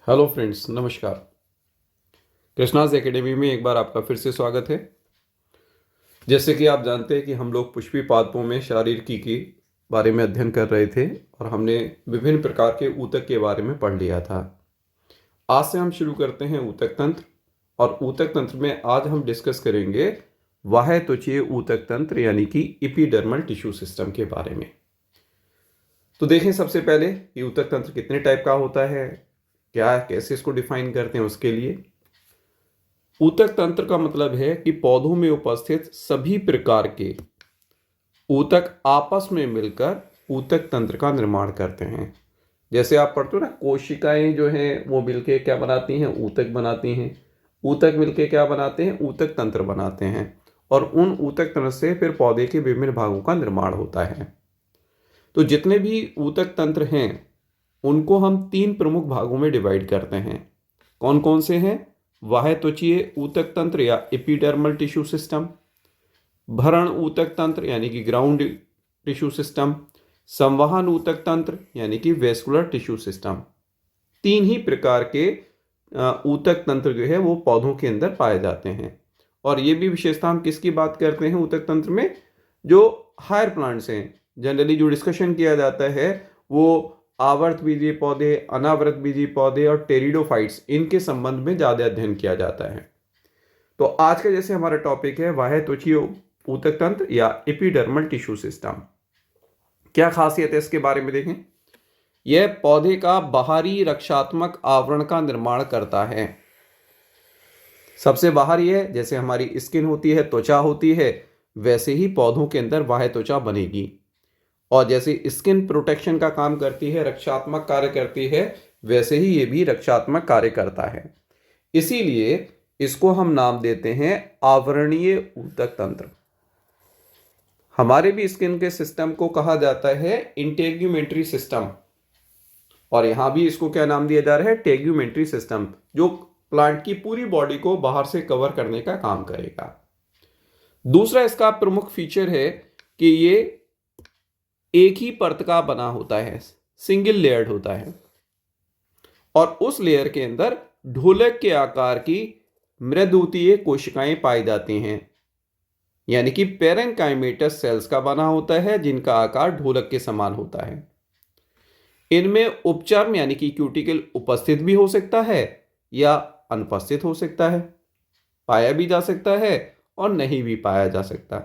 Hello friends, नमस्कार। Krishna's academy में एक बार आपका फिर से स्वागत है। जैसे कि आप जानते हैं कि हम लोग पुष्पी पादपों में शारीरिकी के बारे में अध्ययन कर रहे थे और हमने विभिन्न प्रकार के ऊतक के बारे में पढ़ लिया था। आज से हम शुरू करते हैं ऊतक तंत्र, और ऊतक तंत्र में आज हम डिस्कस करेंगे बाह्य त्वचीय ऊतक तंत्र यानी कि एपिडर्मल टिश्यू सिस्टम के बारे में। तो देखें सबसे पहले कि ऊतक तंत्र कितने टाइप का होता है, क्या कैसे इसको डिफाइन करते हैं। उसके लिए ऊतक तंत्र का मतलब है कि पौधों में उपस्थित सभी प्रकार के ऊतक आपस में मिलकर ऊतक तंत्र का निर्माण करते हैं। जैसे आप पढ़ते हो ना, कोशिकाएं जो हैं वो मिलके क्या बनाती हैं, ऊतक बनाती हैं। ऊतक मिलके क्या बनाते हैं, ऊतक तंत्र बनाते हैं, और उन ऊतक तंत्र से फिर पौधे के विभिन्न भागों का निर्माण होता है। तो जितने भी ऊतक तंत्र हैं उनको हम 3 प्रमुख भागों में डिवाइड करते हैं। कौन कौन से हैं? बाह्य त्वचीय ऊतक तंत्र या एपिडर्मल टिश्यू सिस्टम, भरण ऊतक तंत्र यानी कि ग्राउंड टिश्यू सिस्टम, संवहन ऊतक तंत्र यानी कि वेस्कुलर टिश्यू सिस्टम। 3 ही प्रकार के ऊतक तंत्र जो है वो पौधों के अंदर पाए जाते हैं। और ये भी विशेषता हम किसकी बात करते हैं ऊतक तंत्र में? जो हायर प्लांट्स हैं, जनरली जो डिस्कशन किया जाता है वो आवर्त बीजीय पौधे, अनावृत बीजीय पौधे और टेरिडोफाइट्स, इनके संबंध में ज्यादा अध्ययन किया जाता है। तो आज का जैसे हमारा टॉपिक है बाह्य त्वचीय ऊतक तंत्र या एपिडर्मल टिश्यू सिस्टम। क्या खासियत है इसके बारे में देखें। यह पौधे का बाहरी रक्षात्मक आवरण का निर्माण करता है। सबसे बाहरी है, जैसे हमारी स्किन होती है, त्वचा होती है, वैसे ही पौधों के अंदर बाह्य त्वचा बनेगी। और जैसे स्किन प्रोटेक्शन का काम करती है, रक्षात्मक कार्य करती है, वैसे ही ये भी रक्षात्मक कार्य करता है। इसीलिए इसको हम नाम देते हैं आवरणीय ऊतक तंत्र। हमारे भी स्किन के सिस्टम को कहा जाता है इंटेग्यूमेंट्री सिस्टम, और यहां भी इसको क्या नाम दिया जा रहा है? टेग्यूमेंट्री सिस्टम, जो प्लांट की पूरी बॉडी को बाहर से कवर करने का काम करेगा। दूसरा इसका प्रमुख फीचर है कि ये एक ही परत का बना होता है, सिंगल लेयर्ड होता है, और उस लेयर के अंदर ढोलक के आकार की मृदूतीय कोशिकाएं पाई जाती हैं, यानी कि पेरेन्काइमेटस सेल्स का बना होता है, जिनका आकार ढोलक के समान होता है। इनमें उपचर्म यानी कि क्यूटिकल उपस्थित भी हो सकता है या अनुपस्थित हो सकता है, पाया भी जा सकता है और नहीं भी पाया जा सकता।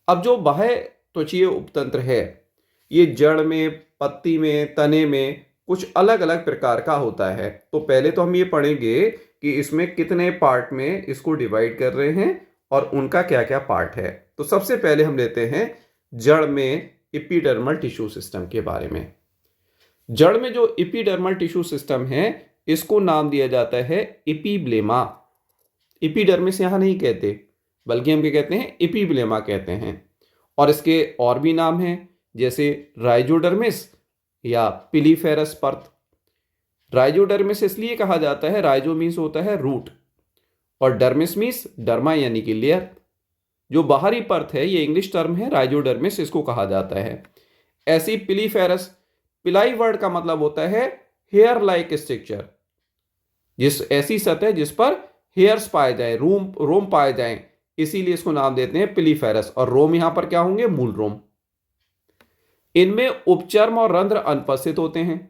अब जो बाह्य त्वचीय उपतंत्र है ये जड़ में, पत्ती में, तने में कुछ अलग अलग प्रकार का होता है। तो पहले तो हम ये पढ़ेंगे कि इसमें कितने पार्ट में इसको डिवाइड कर रहे हैं और उनका क्या क्या पार्ट है। तो सबसे पहले हम लेते हैं जड़ में एपिडर्मल टिश्यू सिस्टम के बारे में। जड़ में जो एपिडर्मल टिश्यू सिस्टम है इसको नाम दिया जाता है एपिब्लेमा। एपिडर्मिस यहां नहीं कहते, बल्कि हम क्या कहते हैं? एपिब्लेमा कहते हैं। और इसके और भी नाम हैं, जैसे राइजोडर्मिस या पिलीफेरस परत। राइजोडर्मिस इसलिए कहा जाता है, राइजो मीन्स होता है रूट, और डर्मिस मीन्स डर्मा यानी कि लेयर। जो बाहरी परत है ये इंग्लिश टर्म है, राइजोडर्मिस इसको कहा जाता है। ऐसी पिलीफेरस, पिलाई वर्ड का मतलब होता है हेयर लाइक स्ट्रक्चर, जिस ऐसी सतह जिस पर हेयर्स पाए जाए, रोम पाए जाए, इसीलिए इसको नाम देते हैं पिलीफेरस। और रोम यहां पर क्या होंगे? मूल रोम। इनमें उपचर्म और रंध्र अनुपस्थित होते हैं,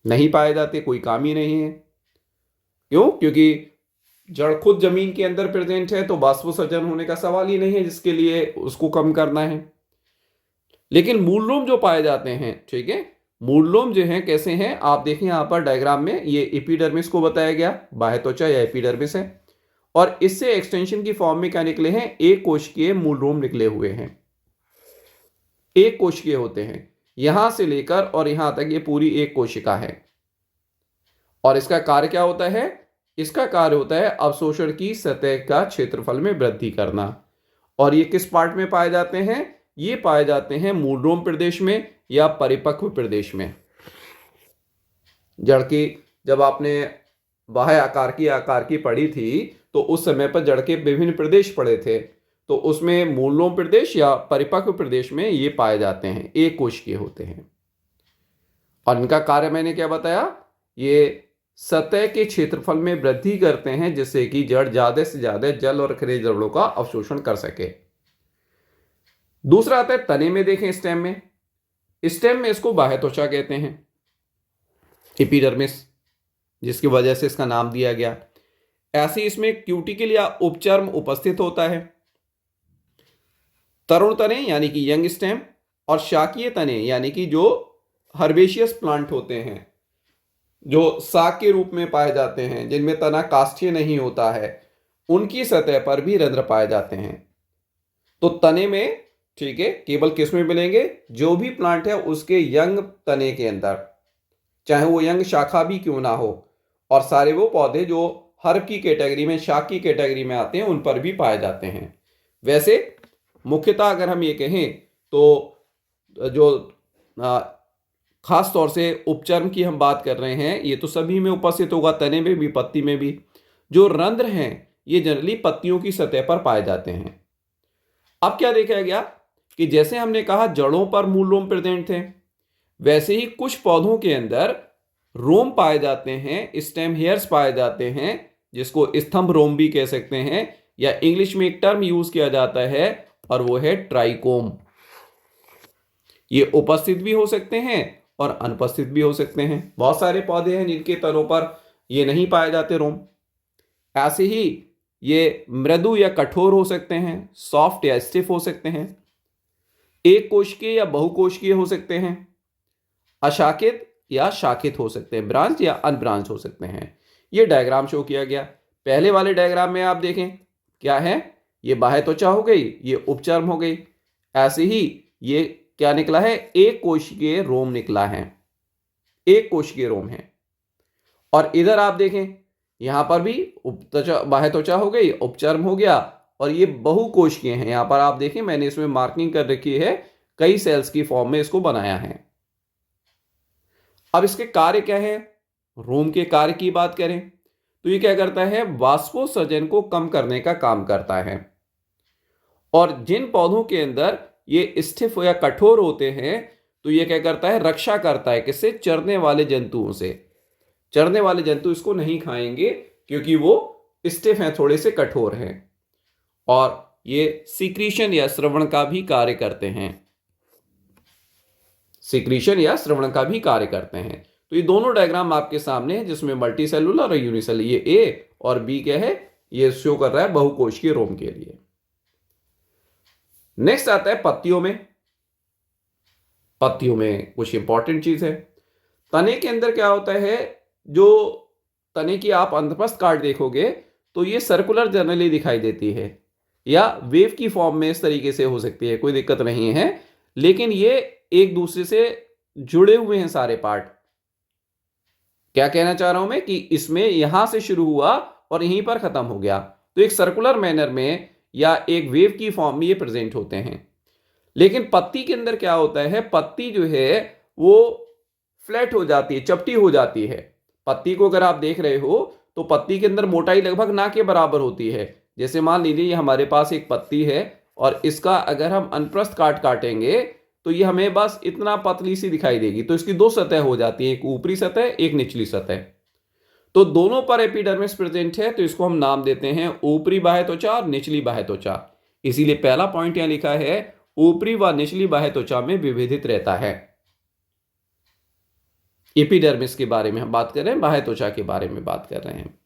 नहीं पाए जाते, कोई काम ही नहीं है। क्यों? क्योंकि जड़ खुद जमीन के अंदर प्रेजेंट है, तो बाष्पोत्सर्जन होने का सवाल ही नहीं है, जिसके लिए उसको कम करना है। लेकिन मूल रोम जो पाए जाते हैं, ठीक है, मूल रोम जो है कैसे हैं आप देखें यहां पर डायग्राम में, ये एपिडर्मिस को बताया गया, बाह्य त्वचा या एपिडर्मिस है, और इससे एक्सटेंशन की फॉर्म में क्या निकले हैं? एक कोशिकीय मूल रोम निकले हुए हैं। एक कोशिकीय होते हैं, यहां से लेकर और यहां तक ये पूरी एक कोशिका है। और इसका कार्य क्या होता है? इसका कार्य होता है अवशोषण की सतह का क्षेत्रफल में वृद्धि करना। और ये किस पार्ट में पाए जाते हैं? ये पाए जाते हैं मूल रोम प्रदेश में या परिपक्व प्रदेश में। जड़ की जब आपने बाह्य आकार की पढ़ी थी तो उस समय पर जड़ के विभिन्न प्रदेश पढ़े थे, तो उसमें मूल रोम प्रदेश या परिपक्व प्रदेश में ये पाए जाते हैं, एक कोशिकीय होते हैं। और इनका कार्य मैंने क्या बताया? ये सतह के क्षेत्रफल में वृद्धि करते हैं जिससे कि जड़ ज्यादा से ज्यादा जल और खनिज लवणों का अवशोषण कर सके। दूसरा आता है तने में, देखें स्टेम में, स्टेम में इसको बाह्य त्वचा कहते हैं, एपिडर्मिस, जिसकी वजह से इसका नाम दिया गया। ऐसे इसमें क्यूटिकल या उपचर्म उपस्थित होता है। तरुण तने यानी कि यंग स्टेम और शाकीय तने यानी कि जो हर्बेशियस प्लांट होते हैं, जो साग के रूप में पाए जाते हैं, जिनमें तना काष्ठीय नहीं होता है, उनकी सतह पर भी रंध्र पाए जाते हैं। तो तने में, ठीक है, केवल किस में मिलेंगे, जो भी प्लांट है उसके यंग तने के अंदर, चाहे वो यंग शाखा भी क्यों ना हो, और सारे वो पौधे जो हर्ब की कैटेगरी में, शाक की कैटेगरी में आते हैं, उन पर भी पाए जाते हैं। वैसे मुख्यतः अगर हम ये कहें तो जो खास तौर से उपचर्म की हम बात कर रहे हैं, ये तो सभी में उपस्थित होगा, तने में भी, पत्ती में भी। जो रंध्र हैं ये जनरली पत्तियों की सतह पर पाए जाते हैं। अब क्या देखा गया कि जैसे हमने कहा जड़ों पर मूल रोम प्रेजेंट थे, वैसे ही कुछ पौधों के अंदर रोम पाए जाते हैं, स्टेम हेयर्स पाए जाते हैं, जिसको स्तंभ रोम भी कह सकते हैं, या इंग्लिश में एक टर्म यूज किया जाता है और वो है ट्राइकोम। ये उपस्थित भी हो सकते हैं और अनुपस्थित भी हो सकते हैं। बहुत सारे पौधे हैं जिनके तनों पर ये नहीं पाए जाते रोम। ऐसे ही ये मृदु या कठोर हो सकते हैं, सॉफ्ट या स्टिफ हो सकते हैं, एक कोशिकीय या बहुकोशिकीय हो सकते हैं, अशाखित या शाखित हो सकते हैं, ब्रांच या अनब्रांच हो सकते हैं। ये डायग्राम शो किया गया। पहले वाले डायग्राम में आप देखें क्या है, ये बाह्य त्वचा हो गई, ये उपचर्म हो गई। ऐसे ही ये क्या निकला है, एक कोशिकीय रोम निकला है, एक कोशिकीय रोम है। और इधर आप देखें यहां पर भी उपत्वचा, बाह्य त्वचा हो गई, उपचर्म हो गया, और ये बहुकोशिकीय हैं। यहां पर आप देखें मैंने इसमें मार्किंग कर रखी है, कई सेल्स की फॉर्म में इसको बनाया है। अब इसके कार्य क्या है, रोम के कार्य की बात करें तो ये क्या करता है, वाष्पोत्सर्जन को कम करने का काम करता है। और जिन पौधों के अंदर ये स्टिफ या कठोर होते हैं तो ये क्या करता है, रक्षा करता है, किससे, चरने वाले जंतुओं से। चरने वाले जंतु इसको नहीं खाएंगे क्योंकि वो स्टिफ हैं, थोड़े से कठोर हैं। और ये सिक्रीशन या श्रवण का भी कार्य करते हैं, सिक्रीशन या श्रवण का भी कार्य करते हैं। तो ये दोनों डायग्राम आपके सामने है जिसमें मल्टी सेलुलर और यूनिसेलुलर, ये ए और बी क्या है, ये शो कर रहा है बहुकोशिकीय रोम के लिए। नेक्स्ट आता है पत्तियों में। पत्तियों में कुछ इंपॉर्टेंट चीज है। तने के अंदर क्या होता है, जो तने की आप अंतःस्थ काट देखोगे तो ये सर्कुलर जनरली दिखाई देती है, या वेव की फॉर्म में इस तरीके से हो सकती है, कोई दिक्कत नहीं है। लेकिन ये एक दूसरे से जुड़े हुए हैं सारे पार्ट। क्या कहना चाह रहा हूं मैं कि इसमें यहां से शुरू हुआ और यहीं पर खत्म हो गया, तो एक सर्कुलर मैनर में या एक वेव की फॉर्म में ये प्रेजेंट होते हैं। लेकिन पत्ती के अंदर क्या होता है, पत्ती जो है वो फ्लैट हो जाती है, चपटी हो जाती है। पत्ती को अगर आप देख रहे हो तो पत्ती के अंदर मोटाई लगभग ना के बराबर होती है। जैसे मान लीजिए ये हमारे पास एक पत्ती है और इसका अगर हम अनप्रस्थ काटेंगे तो ये हमें बस इतना पतली सी दिखाई देगी। तो इसकी दो सतह हो जाती है, एक ऊपरी सतह, एक निचली सतह। तो दोनों पर एपिडर्मिस प्रेजेंट है, तो इसको हम नाम देते हैं ऊपरी बाह्य त्वचा और निचली बाह्य त्वचा। इसीलिए पहला पॉइंट यहां लिखा है, ऊपरी व निचली बाह्य त्वचा में विभेदित रहता है। एपिडर्मिस के बारे में हम बात कर रहे हैं, बाह्य त्वचा के बारे में बात कर रहे हैं।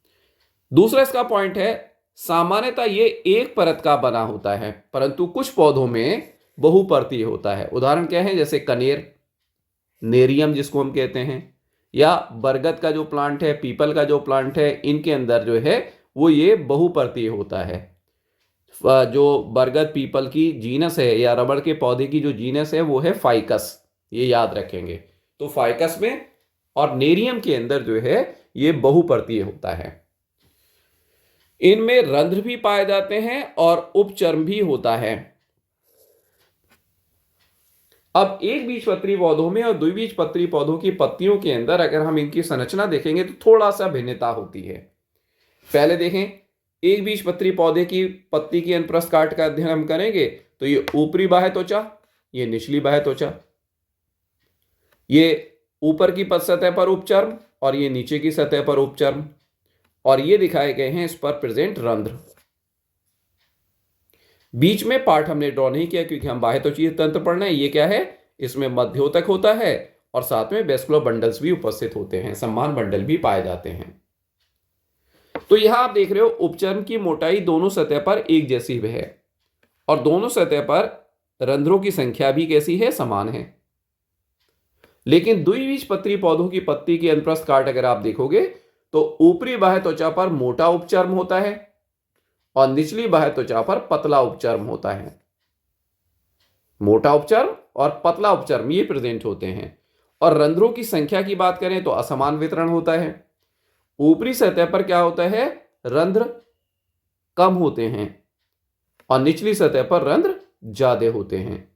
दूसरा इसका पॉइंट है, सामान्यतः ये एक परत का बना होता है, परंतु कुछ पौधों में बहुपर्तीय होता है। उदाहरण क्या है, जैसे कनेर, नेरियम जिसको हम कहते हैं, या बरगद का जो प्लांट है, पीपल का जो प्लांट है, इनके अंदर जो है वो ये बहुपर्तीय होता है। जो बरगद पीपल की जीनस है या रबड़ के पौधे की जो जीनस है वो है फाइकस, ये याद रखेंगे। तो फाइकस में और नेरियम के अंदर जो है ये बहुपर्तीय होता है। इनमें रंध्र भी पाए जाते हैं और उपचर्म भी होता है। अब एक बीजपत्री पौधों में और द्विबीजपत्री पौधों की पत्तियों के अंदर अगर हम इनकी संरचना देखेंगे तो थोड़ा सा भिन्नता होती है। पहले देखें, एक बीजपत्री पौधे की पत्ती की अनप्रस्थ काट का अध्ययन हम करेंगे तो ये ऊपरी बाह्य त्वचा, ये निचली बाह्य त्वचा। ये ऊपर की पद सतह पर उपचर्म और ये नीचे की सतह पर उपचर्म, और ये दिखाए गए हैं इस पर प्रेजेंट रंध्र। बीच में पार्ट हमने ड्रॉ नहीं किया क्योंकि हम बाह्य त्वचीय तंत्र पढ़ रहे हैं। ये क्या है, इसमें मध्योतक होता है और साथ में वेस्कुलर बंडल्स भी उपस्थित होते हैं, सम्मान बंडल भी पाए जाते हैं। तो यहां आप देख रहे हो उपचर्म की मोटाई दोनों सतह पर एक जैसी है और दोनों सतह पर रंध्रों की संख्या भी कैसी है, समान है। लेकिन द्विबीजपत्री पौधों की पत्ती की अनुप्रस्थ काट अगर आप देखोगे तो ऊपरी बाह्य त्वचा पर मोटा उपचर्म होता है और निचली बाह्य त्वचा पर पतला उपचर्म होता है। मोटा उपचर्म और पतला उपचर्म ये प्रेजेंट होते हैं। और रंध्रों की संख्या की बात करें तो असमान वितरण होता है। ऊपरी सतह पर क्या होता है, रंध्र कम होते हैं और निचली सतह पर रंध्र ज्यादा होते हैं।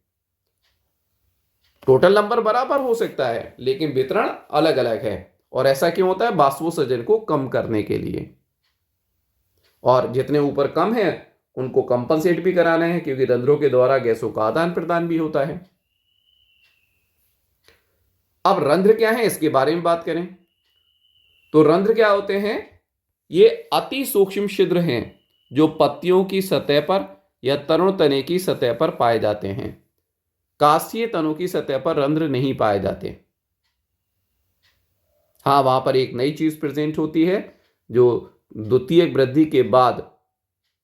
टोटल नंबर बराबर हो सकता है लेकिन वितरण अलग अलग है। और ऐसा क्यों होता है, बाष्पोत्सर्जन को कम करने के लिए। और जितने ऊपर कम है उनको कंपनसेट भी कराना है क्योंकि रंध्रों के द्वारा गैसों का आदान प्रदान भी होता है। अब रंध्र क्या है इसके बारे में बात करें तो रंध्र क्या होते हैं, ये अति सूक्ष्म छिद्र हैं जो पत्तियों की सतह पर या तरुण तने की सतह पर पाए जाते हैं। कास्तीय तनों की सतह पर रंध्र नहीं पाए जाते। हाँ, वहां पर एक नई चीज प्रेजेंट होती है जो द्वितीयक वृद्धि के बाद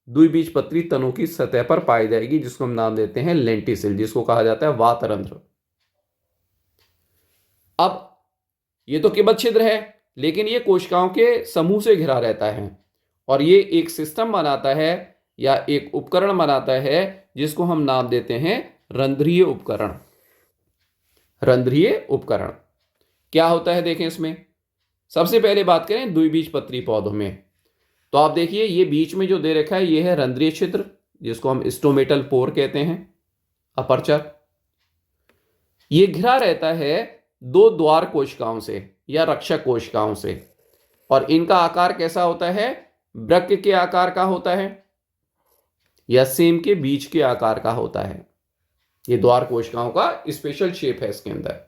द्विबीजपत्री तनों की सतह पर पाई जाएगी, जिसको हम नाम देते हैं लेंटिसिल, जिसको कहा जाता है वातरंध्र। अब ये तो केवल छिद्र है लेकिन ये कोशिकाओं के समूह से घिरा रहता है और ये एक सिस्टम बनाता है या एक उपकरण बनाता है जिसको हम नाम देते हैं रंध्रीय उपकरण। रंध्रीय उपकरण क्या होता है देखें इसमें। सबसे पहले बात करें द्विबीजपत्री पौधों में तो आप देखिए ये बीच में जो दे रखा है ये है रंध्रीय छिद्र जिसको हम स्टोमेटल पोर कहते हैं, अपर्चर। ये घिरा रहता है दो द्वार कोशिकाओं से या रक्षक कोशिकाओं से और इनका आकार कैसा होता है, वृक्क के आकार का होता है या सेम के बीज के आकार का होता है। ये द्वार कोशिकाओं का स्पेशल शेप है इसके अंदर।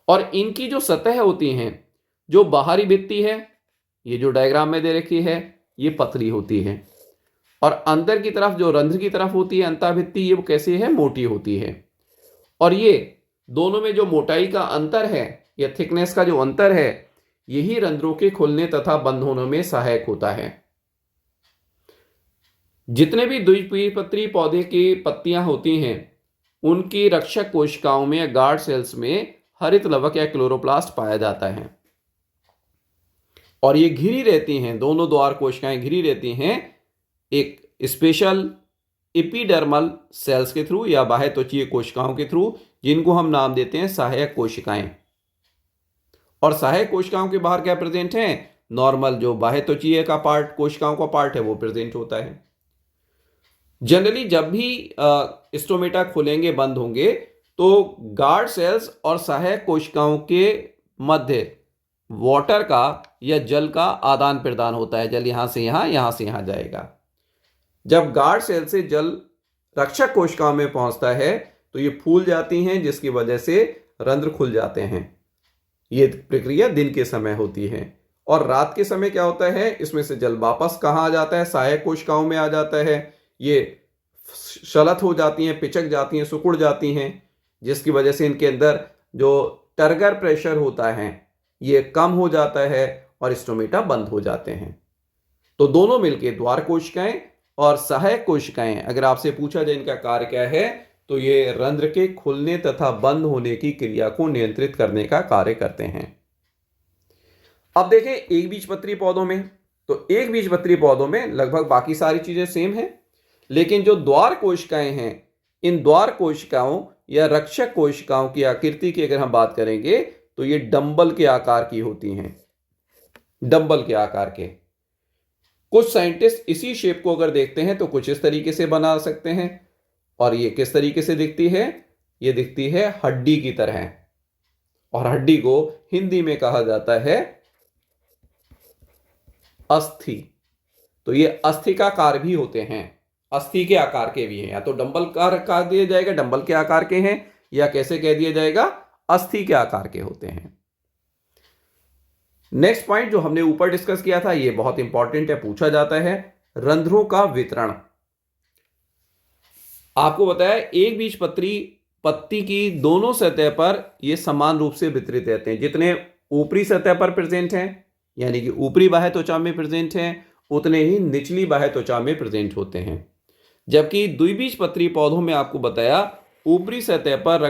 और इनकी जो सतह होती हैं, जो बाहरी भित्ति है, ये जो डायग्राम में दे रखी है, ये पतली होती है और अंदर की तरफ जो रंध्र की तरफ होती है अंतःभित्ति, ये कैसी है, मोटी होती है। और ये दोनों में जो मोटाई का अंतर है या थिकनेस का जो अंतर है, यही रंध्रों के खुलने तथा बंद होने में सहायक होता है। जितने भी द्विबीजपत्री पौधे की पत्तियां होती हैं उनकी रक्षक कोशिकाओं में या गार्ड सेल्स में हरित लवक या क्लोरोप्लास्ट पाया जाता है और ये घिरी रहती हैं, दोनों द्वार कोशिकाएं घिरी रहती हैं एक स्पेशल एपिडर्मल सेल्स के थ्रू या बाह्य त्वचीय कोशिकाओं के थ्रू, जिनको हम नाम देते हैं सहायक कोशिकाएं। और सहायक कोशिकाओं के बाहर क्या प्रेजेंट है, नॉर्मल जो बाह्य त्वचीय का पार्ट, कोशिकाओं का पार्ट है, वो प्रेजेंट होता है। जनरली जब भी स्टोमेटा खुलेंगे, बंद होंगे, तो गार्ड सेल्स और सहायक कोशिकाओं के मध्य वाटर का या जल का आदान प्रदान होता है। जल यहां से यहां से यहां जाएगा। जब गार्ड सेल से जल रक्षक कोशिकाओं में पहुंचता है तो ये फूल जाती हैं, जिसकी वजह से रंध्र खुल जाते हैं। ये प्रक्रिया दिन के समय होती है और रात के समय क्या होता है, इसमें से जल वापस कहाँ आ जाता है, सहायक कोशिकाओं में आ जाता है। ये शलत हो जाती हैं, पिचक जाती हैं, सिकुड़ जाती हैं, जिसकी वजह से इनके अंदर जो टर्गर प्रेशर होता है ये कम हो जाता है और स्टोमेटा बंद हो जाते हैं। तो दोनों मिलकर द्वार कोशिकाएं और सहायक कोशिकाएं, अगर आपसे पूछा जाए इनका कार्य क्या है, तो ये रंध्र के खुलने तथा बंद होने की क्रिया को नियंत्रित करने का कार्य करते हैं। अब देखें एक बीजपत्री पौधों में, तो एक बीजपत्री पौधों में लगभग बाकी सारी चीजें सेम है, लेकिन जो द्वार कोशिकाएं हैं, इन द्वार कोशिकाओं या रक्षक कोशिकाओं की आकृति की अगर हम बात करेंगे तो ये डंबल के आकार की होती हैं। डंबल के आकार के। कुछ साइंटिस्ट इसी शेप को अगर देखते हैं तो कुछ इस तरीके से बना सकते हैं। और ये किस तरीके से दिखती है, ये दिखती है हड्डी की तरह, और हड्डी को हिंदी में कहा जाता है अस्थि। तो ये अस्थि का आकार भी होते हैं, अस्थि के आकार के भी हैं। या तो डंबल का आकार दिया जाएगा, डंबल के आकार के हैं, या कैसे कह दिया जाएगा, अस्थि के आकार के होते हैं। नेक्स्ट पॉइंट जो हमने ऊपर डिस्कस किया था, ये बहुत इंपॉर्टेंट है, पूछा जाता है, रंध्रों का वितरण। आपको बताया एक बीजपत्री पत्ती की दोनों सतह पर ये समान रूप से वितरित रहते हैं। जितने ऊपरी सतह पर प्रेजेंट हैं, यानी कि ऊपरी बाह्य त्वचा में प्रेजेंट हैं, उतने ही निचली बाह्य त्वचा में प्रेजेंट होते हैं। जबकि द्विबीजपत्री पौधों में आपको बताया ऊपरी सतह पर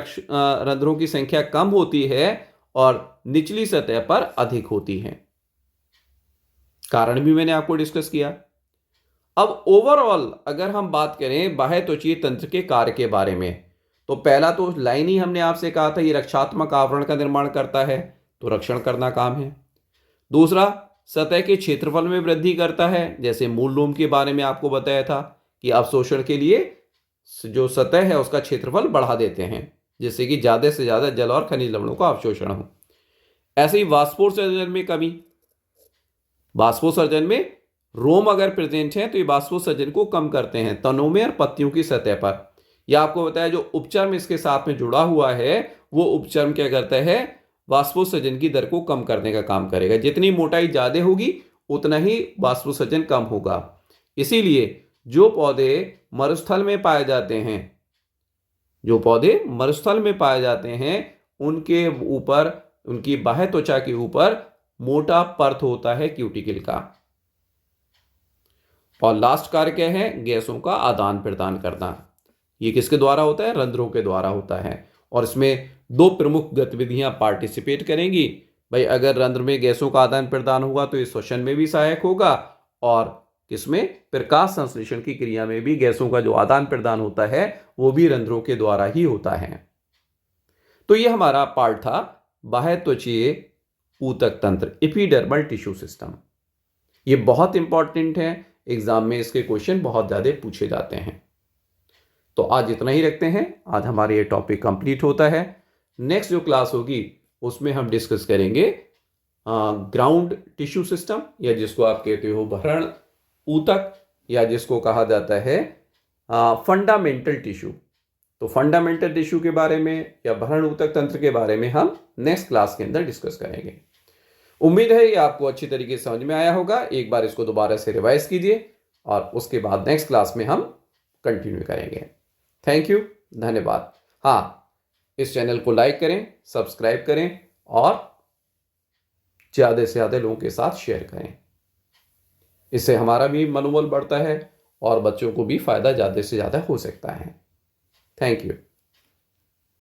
रंध्रों की संख्या कम होती है और निचली सतह पर अधिक होती है। कारण भी मैंने आपको डिस्कस किया। अब ओवरऑल अगर हम बात करें बाह्य त्वचीय तंत्र के कार्य के बारे में, तो पहला तो लाइन ही हमने आपसे कहा था, ये रक्षात्मक आवरण का निर्माण करता है, तो रक्षण करना काम है। दूसरा, सतह के क्षेत्रफल में वृद्धि करता है, जैसे मूल लोम के बारे में आपको बताया था कि अवशोषण के लिए जो सतह है उसका क्षेत्रफल बढ़ा देते हैं, जिससे कि ज्यादा से ज्यादा जल और खनिज लवणों का अवशोषण हो। ऐसे ही वाष्पोत्सर्जन में कमी, वाष्पोत्सर्जन में रोम अगर प्रेजेंट है तो ये वाष्पोत्सर्जन को कम करते हैं तनों में और पत्तियों की सतह पर। यह आपको बताया जो उपचर्म इसके साथ में जुड़ा हुआ है, वो उपचर्म क्या करता है, वाष्पोत्सर्जन की दर को कम करने का काम करेगा। जितनी मोटाई ज्यादा होगी उतना ही वाष्पोत्सर्जन कम होगा। इसीलिए जो पौधे मरुस्थल में पाए जाते हैं, जो पौधे मरुस्थल में पाए जाते हैं, उनके ऊपर, उनकी बाह्य त्वचा के ऊपर मोटा परत होता है क्यूटिकल का। और लास्ट कार्य क्या है, गैसों का आदान प्रदान करना। ये किसके द्वारा होता है, रंध्रों के द्वारा होता है। और इसमें दो प्रमुख गतिविधियां पार्टिसिपेट करेंगी। भाई अगर रंध्र में गैसों का आदान प्रदान होगा तो ये श्वसन में भी सहायक होगा, और किसमें, प्रकाश संश्लेषण की क्रिया में भी गैसों का जो आदान प्रदान होता है वो भी रंध्रों के द्वारा ही होता है। तो ये हमारा पार्ट था बाह्य त्वचीय ऊतक तंत्र, एपिडर्मल टिश्यू सिस्टम। ये बहुत इंपॉर्टेंट है, एग्जाम में इसके क्वेश्चन बहुत ज्यादा पूछे जाते हैं। तो आज इतना ही रखते हैं, आज हमारे ये टॉपिक कंप्लीट होता है। नेक्स्ट जो क्लास होगी उसमें हम डिस्कस करेंगे ग्राउंड टिश्यू सिस्टम, या जिसको आप कहते हो भरण ऊतक, या जिसको कहा जाता है फंडामेंटल टिश्यू। तो फंडामेंटल टिश्यू के बारे में या भरण ऊतक तंत्र के बारे में हम नेक्स्ट क्लास के अंदर डिस्कस करेंगे। उम्मीद है ये आपको अच्छी तरीके से समझ में आया होगा। एक बार इसको दोबारा से रिवाइज कीजिए और उसके बाद नेक्स्ट क्लास में हम कंटिन्यू करेंगे। थैंक यू, धन्यवाद। हाँ, इस चैनल को लाइक करें, सब्सक्राइब करें और ज़्यादा से ज़्यादा लोगों के साथ शेयर करें। इससे हमारा भी मनोबल बढ़ता है और बच्चों को भी फायदा ज़्यादा से ज़्यादा हो सकता है। Thank you.